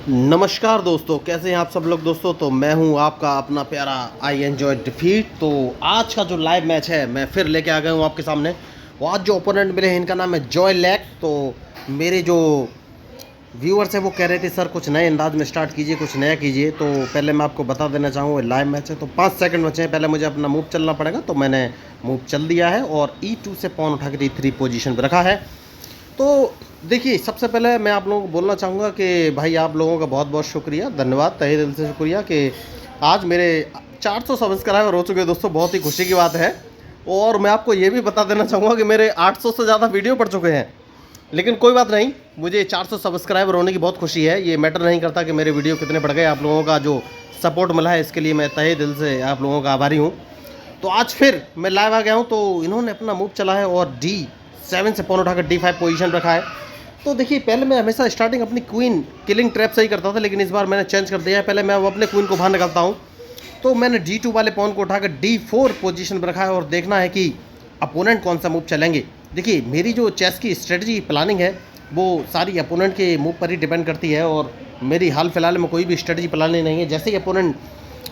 नमस्कार दोस्तों, कैसे हैं आप सब लोग। दोस्तों तो मैं हूं आपका अपना प्यारा आई एंजॉय डिफीट। तो आज का जो लाइव मैच है मैं फिर लेके आ गया हूं आपके सामने। वो आज जो ओपोनेंट मिले हैं इनका नाम है जॉय लैक। तो मेरे जो व्यूअर्स हैं वो कह रहे थे सर कुछ नए अंदाज में स्टार्ट कीजिए, कुछ नया कीजिए। तो पहले मैं आपको बता देना चाहूँगा लाइव मैच है तो 5 सेकंड बचे हैं, पहले मुझे अपना मूव चलना पड़ेगा। तो मैंने मूव चल दिया है और E2 से पॉन उठा के E3 पोजीशन पर रखा है। तो देखिए, सबसे पहले मैं आप लोगों को बोलना चाहूँगा कि भाई आप लोगों का बहुत बहुत शुक्रिया, धन्यवाद, तहे दिल से शुक्रिया कि आज मेरे 400 सब्सक्राइबर हो चुके हैं दोस्तों। बहुत ही खुशी की बात है। और मैं आपको ये भी बता देना चाहूँगा कि मेरे 800 से ज़्यादा वीडियो पड़ चुके हैं, लेकिन कोई बात नहीं, मुझे 400 सब्सक्राइबर होने की बहुत खुशी है। ये मैटर नहीं करता कि मेरे वीडियो कितने बढ़ गए। आप लोगों का जो सपोर्ट मिला है इसके लिए मैं तहे दिल से आप लोगों का आभारी हूँ। तो आज फिर मैं लाइव आ गया हूँ। तो इन्होंने अपना मूव चला है और D7 से पॉन उठाकर D5 पोजीशन रखा है। तो देखिए, पहले मैं हमेशा स्टार्टिंग अपनी क्वीन किलिंग ट्रैप से ही करता था, लेकिन इस बार मैंने चेंज कर दिया है। पहले मैं अपने क्वीन को बाहर निकालता हूँ। तो मैंने D2 वाले पॉन को उठाकर D4 पोजीशन पर रखा है और देखना है कि अपोनेंट कौन सा मूव चलेंगे। देखिए, मेरी जो चेस की स्ट्रेटजी प्लानिंग है वो सारी अपोनेंट के मूव पर ही डिपेंड करती है और मेरी हाल फिलहाल में कोई भी स्ट्रेटजी प्लानिंग नहीं है। जैसे ही अपोनेंट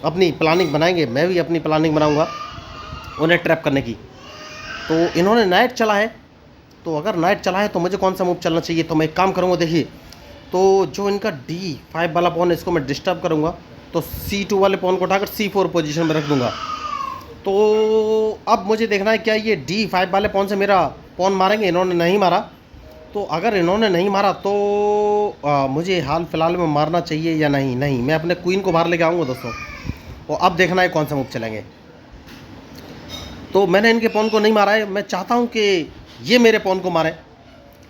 अपनी प्लानिंग बनाएंगे मैं भी अपनी प्लानिंग बनाऊँगा उन्हें ट्रैप करने की। तो इन्होंने नाइट चला है, तो अगर नाइट चला है तो मुझे कौन सा मूव चलना चाहिए। तो मैं एक काम करूँगा, देखिए, तो जो इनका D5 वाला पॉन है इसको मैं डिस्टर्ब करूँगा। तो C2 वाले पॉन को उठाकर C4 पोजीशन में रख दूँगा। तो अब मुझे देखना है क्या ये D5 वाले पॉन से मेरा पॉन मारेंगे। इन्होंने नहीं मारा, तो अगर इन्होंने नहीं मारा तो मुझे हाल फिलहाल में मारना चाहिए या नहीं। नहीं, मैं अपने क्वीन को बाहर लेके आऊँगा दोस्तों। और अब देखना है कौन सा मूव चलेंगे। तो मैंने इनके पॉन को नहीं मारा है, मैं चाहता हूँ कि ये मेरे पॉन को मारें,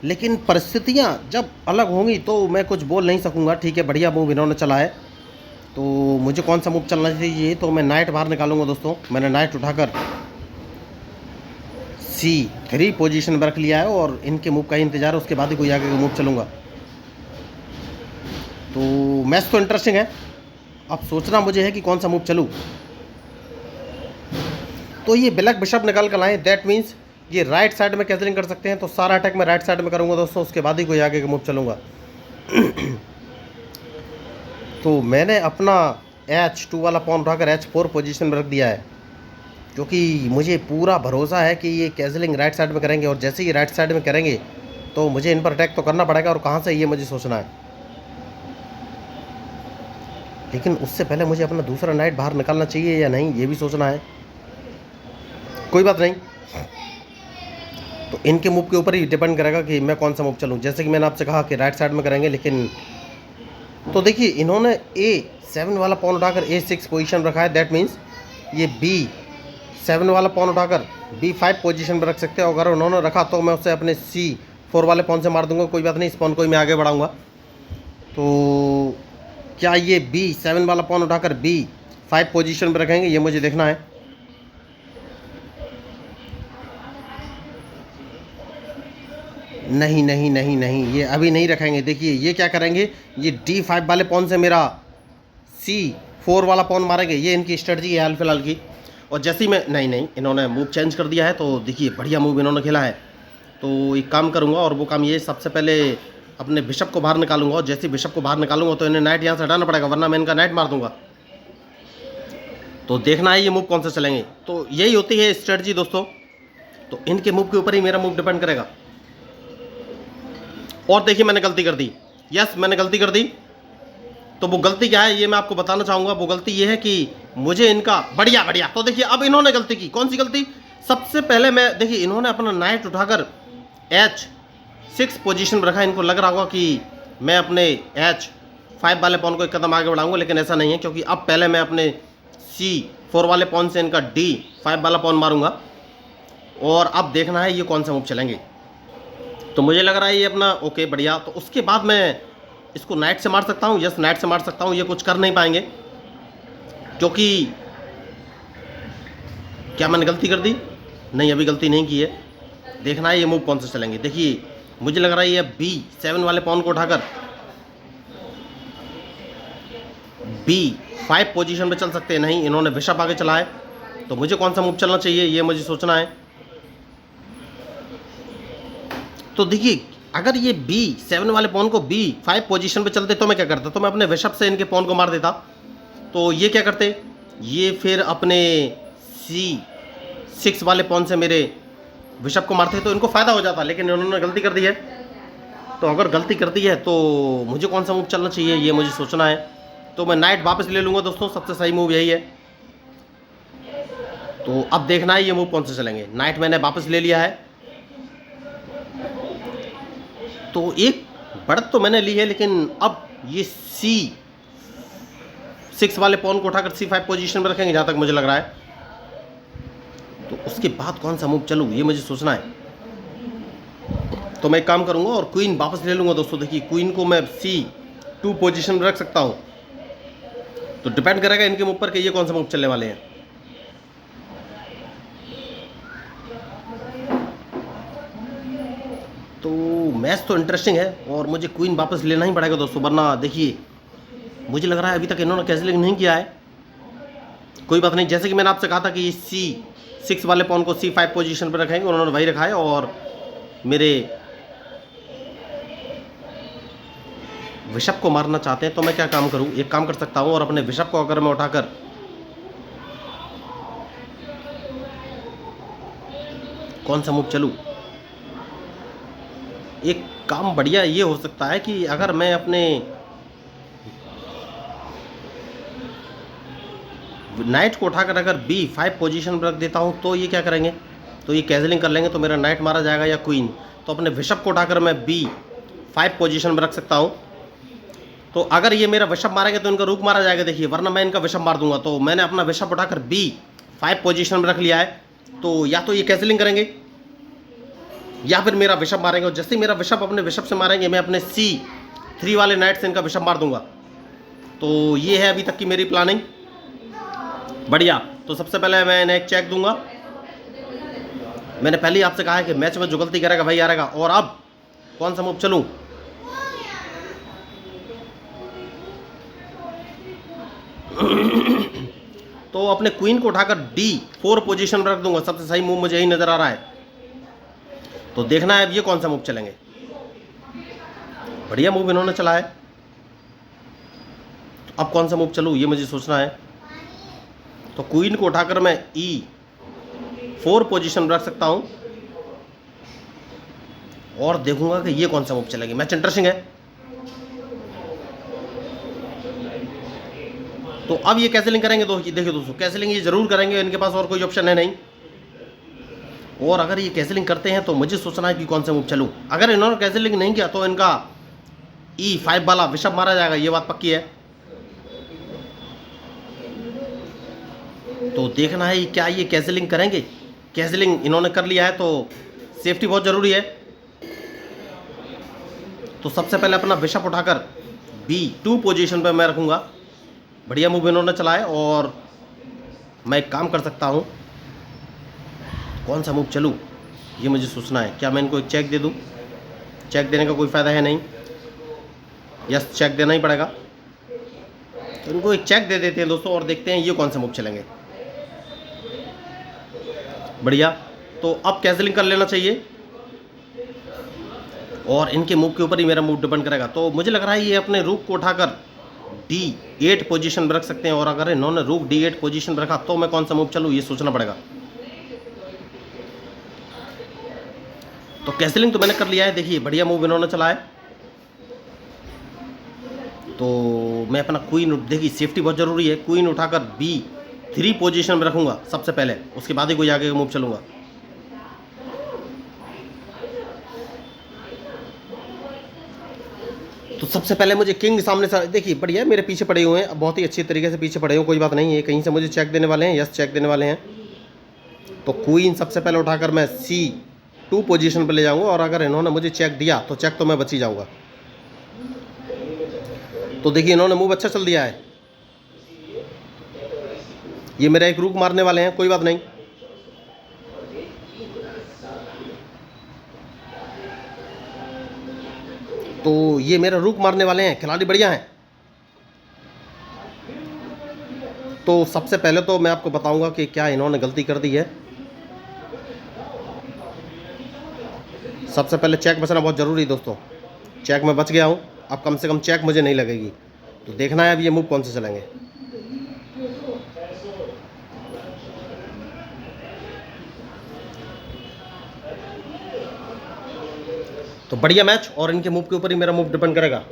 लेकिन परिस्थितियाँ जब अलग होंगी तो मैं कुछ बोल नहीं सकूँगा। ठीक है, बढ़िया मूव इन्होंने चला है, तो मुझे कौन सा मूव चलना चाहिए। तो मैं नाइट बाहर निकालूंगा दोस्तों। मैंने नाइट उठाकर C3 पोजीशन पर रख लिया है और इनके मूव का ही इंतजार है, उसके बाद ही कोई आगे का मूव चलूँगा। तो मैच तो इंटरेस्टिंग है, अब सोचना मुझे है कि कौन सा मूव चलूँ। तो ये ब्लैक बिशप निकाल कर लाएँ, दैट मीन्स ये राइट साइड में कैंसलिंग कर सकते हैं। तो सारा अटैक मैं राइट साइड में करूँगा दोस्तों, उसके बाद ही कोई आगे का मूव चलूँगा। तो मैंने अपना H2 वाला पॉन उठाकर H4 पोजीशन में रख दिया है, क्योंकि मुझे पूरा भरोसा है कि ये कैंसलिंग राइट साइड में करेंगे और जैसे ही राइट साइड में करेंगे तो मुझे इन पर अटैक तो करना पड़ेगा और कहाँ से ये मुझे सोचना है। लेकिन उससे पहले मुझे अपना दूसरा नाइट बाहर निकालना चाहिए या नहीं, ये भी सोचना है। कोई बात नहीं, तो इनके मूव के ऊपर ही डिपेंड करेगा कि मैं कौन सा मूव चलूँ। जैसे कि मैंने आपसे कहा कि राइट साइड में करेंगे, लेकिन तो देखिए इन्होंने A7 वाला पॉन उठाकर A6 पोजीशन रखा है, दैट मीन्स ये B7 वाला पॉन उठाकर B5 पोजीशन पर रख सकते हैं। अगर उन्होंने रखा तो मैं उससे अपने C4 वाले पॉन से मार दूंगा। कोई बात नहीं, इस पॉन को ही मैं आगे बढ़ाऊंगा। तो क्या ये B7 वाला पॉन उठाकर B5 पोजीशन पर रखेंगे, ये मुझे देखना है। नहीं नहीं नहीं नहीं, ये अभी नहीं रखेंगे। देखिए ये क्या करेंगे, ये D5 वाले पॉन से मेरा C4 वाला पॉन मारेंगे। ये इनकी स्ट्रेटजी है हाल फिलहाल की। और जैसे ही मैं नहीं, इन्होंने मूव चेंज कर दिया है। तो देखिए बढ़िया मूव इन्होंने खेला है। तो एक काम करूँगा, और वो काम ये, सबसे पहले अपने बिशप को बाहर निकालूंगा और जैसे ही बिशप को बाहर निकालूंगा तो इन्हें नाइट यहाँ से हटाना पड़ेगा, वरना मैं इनका नाइट मार दूंगा। तो देखना है ये मूव कौन सा चलेंगे। तो यही होती है स्ट्रेटजी दोस्तों। तो इनके मूव के ऊपर ही मेरा मूव डिपेंड करेगा। और देखिए मैंने गलती कर दी, यस मैंने गलती कर दी। तो वो गलती क्या है ये मैं आपको बताना चाहूँगा। वो गलती ये है कि मुझे इनका बढ़िया। तो देखिए अब इन्होंने गलती की, कौन सी गलती। सबसे पहले मैं, देखिए इन्होंने अपना नाइट उठाकर H6 पोजीशन में रखा। इनको लग रहा होगा कि मैं अपने H5 वाले पॉन को एक कदम आगे बढ़ाऊंगा, लेकिन ऐसा नहीं है, क्योंकि अब पहले मैं अपने C4 वाले पॉन से इनका D5 वाला पॉन मारूंगा और अब देखना है ये कौन सा मूव चलेंगे। तो मुझे लग रहा है ये अपना ओके बढ़िया। तो उसके बाद मैं इसको नाइट से मार सकता हूँ, यस नाइट से मार सकता हूँ। ये कुछ कर नहीं पाएंगे, क्योंकि क्या मैंने गलती कर दी। नहीं, अभी गलती नहीं की है। देखना है ये मूव कौन से चलेंगे। देखिए मुझे लग रहा है ये B7 वाले पॉन को उठाकर B5 पोजीशन पे चल सकते हैं। नहीं, इन्होंने बिशप आगे चला है। तो मुझे कौन सा मूव चलना चाहिए ये मुझे सोचना है। तो देखिए अगर ये B7 वाले पॉन को B5 पोजीशन पे चलते तो मैं क्या करता, तो मैं अपने बिशप से इनके पॉन को मार देता। तो ये क्या करते, ये फिर अपने C6 वाले पॉन से मेरे बिशप को मारते तो इनको फ़ायदा हो जाता, लेकिन इन्होंने गलती कर दी है। तो अगर गलती कर दी है तो मुझे कौन सा मूव चलना चाहिए ये मुझे सोचना है। तो मैं नाइट वापस ले लूँगा दोस्तों, सबसे सही मूव यही है। तो अब देखना है ये मूव कौन से चलेंगे। नाइट मैंने वापस ले लिया है, तो एक बढ़त तो मैंने ली है, लेकिन अब ये C6 वाले पॉन को उठाकर C5 पोजीशन में रखेंगे जहाँ तक मुझे लग रहा है। तो उसके बाद कौन सा मूव चलूँ ये मुझे सोचना है। तो मैं एक काम करूँगा और क्वीन वापस ले लूँगा दोस्तों। देखिए क्वीन को मैं C2 पोजीशन में रख सकता हूँ, तो डिपेंड करेगा इनके मूव पर कि ये कौन सा मूव चलने वाले हैं। तो मैच तो इंटरेस्टिंग है और मुझे क्वीन वापस लेना ही पड़ेगा दोस्तों, वरना देखिए मुझे लग रहा है अभी तक इन्होंने कैंसिलिंग नहीं किया है। कोई बात नहीं, जैसे कि मैंने आपसे कहा था कि C6 वाले पॉन को C5 पोजीशन पर रखेंगे, उन्होंने वही रखा है। और मेरे बिशप को मारना चाहते हैं तो मैं क्या काम करूं, एक काम कर सकता हूं और अपने बिशप को अगर मैं उठाकर कौन सा मूव चलूं, एक काम बढ़िया ये हो सकता है कि अगर मैं अपने नाइट को उठाकर अगर B5 पोजीशन पर रख देता हूं तो ये क्या करेंगे, तो ये कैंसिलिंग कर लेंगे, तो मेरा नाइट मारा जाएगा या क्वीन। तो अपने बिशप को उठाकर मैं B5 पोजीशन में रख सकता हूं। तो अगर ये मेरा बिशप मारेंगे तो इनका रूक मारा जाएगा देखिए, वरना मैं इनका बिशप मार दूंगा। तो मैंने अपना बिशप उठाकर B5 पोजीशन में रख लिया है। तो या तो ये कैंसिलिंग करेंगे या फिर मेरा बिशप मारेंगे, और जैसे ही मेरा बिशप अपने बिशप से मारेंगे मैं अपने C3 वाले नाइट से इनका बिशप मार दूंगा। तो ये है अभी तक की मेरी प्लानिंग। बढ़िया। तो सबसे पहले मैं इन्हें एक चेक दूंगा। मैंने पहले ही आपसे कहा है कि मैच में जो गलती करेगा वही हारेगा। और अब कौन सा मूव चलूं, तो अपने क्वीन को उठाकर D4 पोजीशन में रख दूंगा। सबसे सही मूव मुझे यही नजर आ रहा है। तो देखना है अब ये कौन सा मूव चलेंगे। बढ़िया मूव इन्होंने चला है, अब कौन सा मूव चलूं ये मुझे सोचना है। तो क्वीन को उठाकर मैं E4 पोजीशन में रख सकता हूं और देखूंगा कि ये कौन सा मूव चलेगी। मैच इंटरेस्टिंग है। तो अब ये कैंसिलिंग करेंगे, तो देखिए दोस्तों कैंसिलिंग ये जरूर करेंगे, इनके पास और कोई ऑप्शन है नहीं। और अगर ये कैंसिलिंग करते हैं तो मुझे सोचना है कि कौन सा मूव चलूं। अगर इन्होंने कैंसिलिंग नहीं किया तो इनका E5 वाला बिशप मारा जाएगा, ये बात पक्की है। तो देखना है क्या ये कैंसिलिंग करेंगे। कैंसिलिंग इन्होंने कर लिया है तो सेफ्टी बहुत ज़रूरी है। तो सबसे पहले अपना बिशप उठाकर B2 पोजीशन पे मैं रखूँगा। बढ़िया मूव इन्होंने चलाए और मैं एक काम कर सकता हूँ, कौन सा मूव चलूँ ये मुझे सोचना है। क्या मैं इनको एक चेक दे दूँ? चेक देने का कोई फ़ायदा है नहीं। यस, चेक देना ही पड़ेगा। तो इनको एक चेक दे देते हैं दोस्तों और देखते हैं ये कौन सा मूव चलेंगे। बढ़िया। तो अब कैंसिलिंग कर लेना चाहिए और इनके मूव के ऊपर ही मेरा मूव डिपेंड करेगा। तो मुझे लग रहा है ये अपने रूक को उठाकर D8 पोजीशन में रख सकते हैं, और अगर इन्होंने रूक D8 पोजीशन में रखा तो मैं कौन सा मूव चलूँ ये सोचना पड़ेगा। तो कैंसिलिंग तो मैंने कर लिया है। देखिए बढ़िया मूव इन्होंने चला है। तो मैं अपना क्वीन, देखिए सेफ्टी बहुत ज़रूरी है, क्वीन उठाकर B3 पोजीशन में रखूँगा सबसे पहले, उसके बाद ही कोई आगे का मूव चलूँगा। तो सबसे पहले मुझे किंग सामने से, देखिए बढ़िया मेरे पीछे पड़े हुए हैं, बहुत ही अच्छी तरीके से पीछे पड़े हुए, कोई बात नहीं है। कहीं से मुझे चेक देने वाले हैं, यस चेक देने वाले हैं। तो क्वीन सबसे पहले उठाकर मैं C2 पोजीशन पर ले जाऊँगा, और अगर इन्होंने मुझे चेक दिया तो चेक तो मैं बच ही जाऊँगा। तो देखिए इन्होंने मूव अच्छा चल दिया है। ये मेरा एक रूक मारने वाले हैं, कोई बात नहीं। तो ये मेरा रूक मारने वाले हैं, खिलाड़ी बढ़िया हैं। तो सबसे पहले तो मैं आपको बताऊंगा कि क्या इन्होंने गलती कर दी है। सबसे पहले चेक बचना बहुत ज़रूरी है दोस्तों। चेक में बच गया हूँ, अब कम से कम चेक मुझे नहीं लगेगी। तो देखना है अब ये मूव कौन से चलेंगे। तो बढ़िया मैच, और इनके मूव के ऊपर ही मेरा मूव डिपेंड करेगा।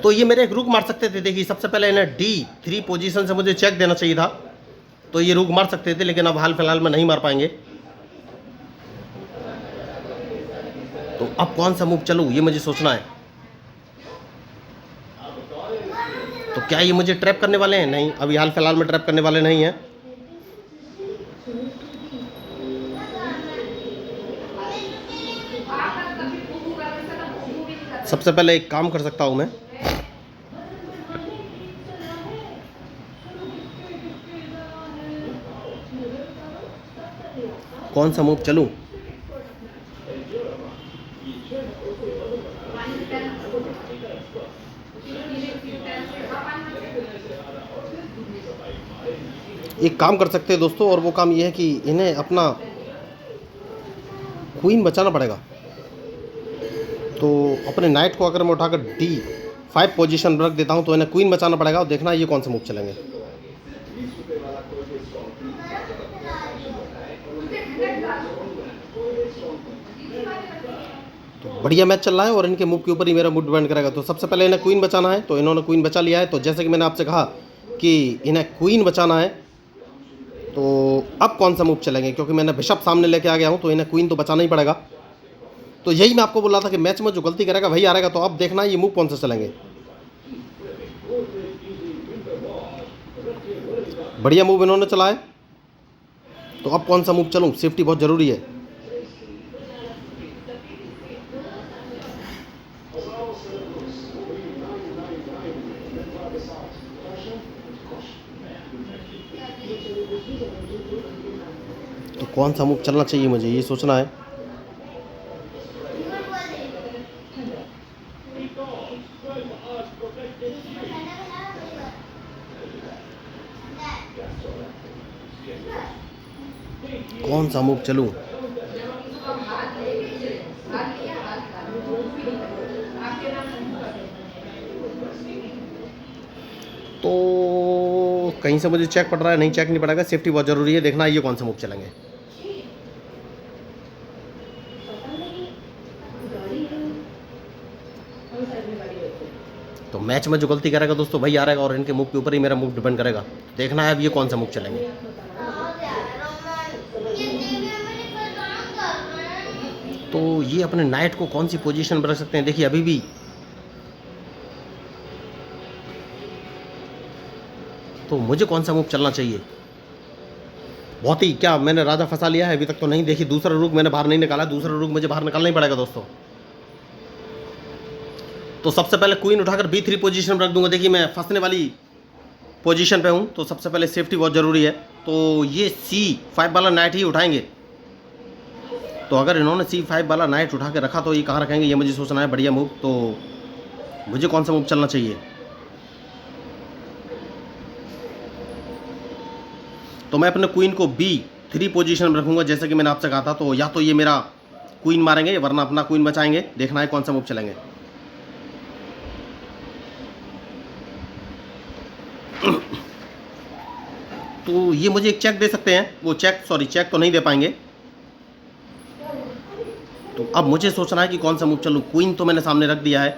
तो ये मेरे एक रुक मार सकते थे। देखिए सबसे पहले इन्हें D3 पोजीशन से मुझे चेक देना चाहिए था, तो ये रुक मार सकते थे, लेकिन अब हाल फिलहाल में नहीं मार पाएंगे। तो अब कौन सा मूव चलूँ ये मुझे सोचना है। तो क्या ये मुझे ट्रैप करने वाले हैं? नहीं, अभी हाल फिलहाल में ट्रैप करने वाले नहीं हैं। सबसे पहले एक काम कर सकता हूं मैं, कौन सा मूव चलूं? एक काम कर सकते हैं दोस्तों, और वो काम ये है कि इन्हें अपना क्वीन बचाना पड़ेगा। तो अपने नाइट को अगर मैं उठाकर D5 पोजीशन रख देता हूं तो इन्हें क्वीन बचाना पड़ेगा, और देखना ये कौन सा मूव चलेंगे। तो बढ़िया मैच चल रहा है, और इनके मूव के ऊपर ही मेरा मूव डिपेंड करेगा। तो सबसे पहले इन्हें क्वीन बचाना है, तो इन्होंने क्वीन बचा लिया है। तो जैसे कि मैंने आपसे कहा कि इन्हें क्वीन बचाना है, तो अब कौन सा मूव चलेंगे, क्योंकि मैंने बिशप सामने लेके आ गया हूं, तो इन्हें क्वीन तो बचाना ही पड़ेगा। तो यही मैं आपको बोल रहा था कि मैच में जो गलती करेगा वही हारेगा। तो अब देखना ये मूव कौन सा चलेंगे। बढ़िया मूव इन्होंने चला है, तो अब कौन सा मूव चलूं? सेफ्टी बहुत ज़रूरी है। तो कौन सा मूव चलना चाहिए मुझे ये सोचना है। कौन सा मूव चलूं? तो कहीं से मुझे चेक पड़ रहा है, नहीं चेक नहीं पड़ेगा, सेफ्टी बहुत ज़रूरी है। देखना ये कौन सा मूव चलेंगे। तो मैच में जो गलती करेगा दोस्तों वही हारेगा, और इनके मूव के ऊपर ही मेरा मूव डिपेंड करेगा। देखना है अब ये कौन सा मूव चलेंगे। तो ये अपने नाइट को कौन सी पोजीशन पर रख सकते हैं? देखिए अभी भी तो मुझे कौन सा मूव चलना चाहिए। बहुत ही क्या मैंने राजा फंसा लिया है अभी तक तो नहीं। देखिए दूसरा रुक मैंने बाहर नहीं निकाला, दूसरा रुक मुझे बाहर निकालना ही पड़ेगा दोस्तों। तो सबसे पहले क्वीन उठाकर B3 पोजीशन पर रख दूंगा। देखिए मैं फंसने वाली पोजीशन पे हूँ, तो सबसे पहले सेफ्टी बहुत ज़रूरी है। तो ये C5 वाला नाइट ही उठाएंगे। तो अगर इन्होंने C5 वाला नाइट उठा के रखा तो ये कहाँ रखेंगे ये मुझे सोचना है। बढ़िया मूव, तो मुझे कौन सा मूव चलना चाहिए। तो मैं अपने क्वीन को B3 पोजीशन में रखूंगा, जैसे कि मैंने आपसे कहा था। तो या तो ये मेरा क्वीन मारेंगे, वरना अपना क्वीन बचाएंगे। देखना है कौन सा मूव चलेंगे। तो ये मुझे एक चेक दे सकते हैं, वो चेक चेक तो नहीं दे पाएंगे। तो अब मुझे सोचना है कि कौन सा मूव चलूं। क्वीन तो मैंने सामने रख दिया है,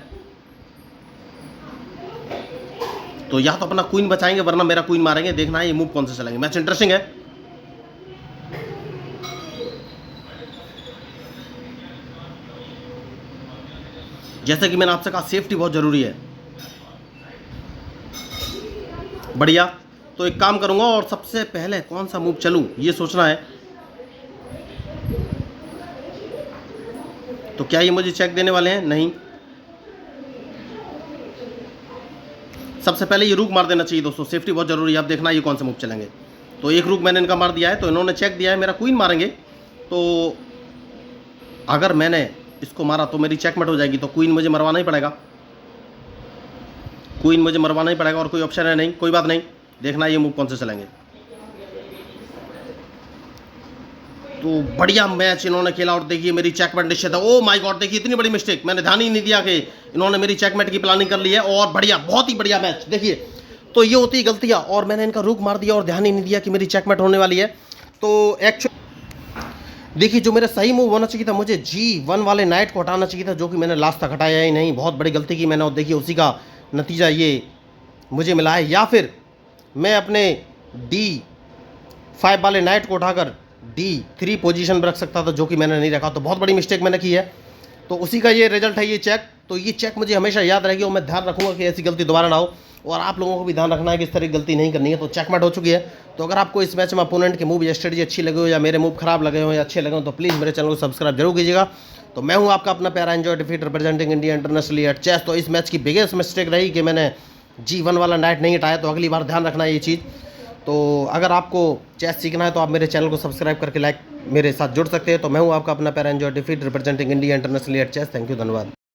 तो या तो अपना क्वीन बचाएंगे वरना मेरा क्वीन मारेंगे। देखना है ये मूव कौन सा चलेंगे। मैच इंटरेस्टिंग है। जैसे कि मैंने आपसे कहा सेफ्टी बहुत जरूरी है। बढ़िया, तो एक काम करूंगा, और सबसे पहले कौन सा मूव चलूं ये सोचना है। तो क्या ये मुझे चेक देने वाले हैं? नहीं। सबसे पहले ये रुक मार देना चाहिए दोस्तों, सेफ्टी बहुत जरूरी है। अब देखना ये कौन सा मूव चलेंगे। तो एक रुक मैंने इनका मार दिया है, तो इन्होंने चेक दिया है, मेरा क्वीन मारेंगे। तो अगर मैंने इसको मारा तो मेरी चेकमेट हो जाएगी, तो क्वीन मुझे मरवाना ही पड़ेगा। क्वीन मुझे मरवाना ही पड़ेगा, और कोई ऑप्शन है नहीं। कोई बात नहीं, देखना ये मूव कौन से चलेंगे। तो बढ़िया मैच इन्होंने खेला और देखिए मेरी चेकमेट निश्चित है। ओ माय गॉड, देखिए इतनी बड़ी मिस्टेक, मैंने ध्यान ही नहीं दिया कि इन्होंने मेरी चेकमेट की प्लानिंग कर ली है। और बढ़िया, बहुत ही बढ़िया मैच। देखिए तो ये होती है गलतियाँ, और मैंने इनका रुक मार दिया और ध्यान ही नहीं दिया कि मेरी चेकमेट होने वाली है। तो एक्चुअली देखिए जो मेरा सही मूव होना चाहिए था, मुझे G1 वाले नाइट को हटाना चाहिए था, जो कि मैंने लास्ट तक हटाया ही नहीं। बहुत बड़ी गलती की मैंने, और देखिए उसी का नतीजा ये मुझे मिला है। या फिर मैं अपने D5 वाले नाइट को उठाकर D3 पोजीशन पर रख सकता था, जो कि मैंने नहीं रखा। तो बहुत बड़ी मिस्टेक मैंने की है, तो उसी का ये रिजल्ट है, ये चेक। तो ये चेक मुझे हमेशा याद रहेगी और मैं ध्यान रखूंगा कि ऐसी गलती दोबारा ना हो। और आप लोगों को भी ध्यान रखना है कि इस तरह की गलती नहीं करनी है। तो चेकमेट हो चुकी है। तो अगर आपको इस मैच में अपोनेंट के मूव या स्ट्रेटजी अच्छी लगे हो, या मेरे मूव खराब लगे हो या अच्छे लगे हो, तो प्लीज़ मेरे चैनल को सब्सक्राइब जरूर कीजिएगा। तो मैं हूं आपका अपना प्यारा एंजॉय डिफीट representing India internationally at chess. तो इस मैच की बिगेस्ट मिस्टेक रही कि मैंने G1 वाला नाइट नहीं हटाया। तो अगली बार ध्यान रखना है ये चीज़। तो अगर आपको चेस सीखना है तो आप मेरे चैनल को सब्सक्राइब करके मेरे साथ जुड़ सकते हैं। तो मैं हूं आपका अपना प्यारा एंजॉय डिफीट representing India internationally at chess. Thank you, धन्यवाद।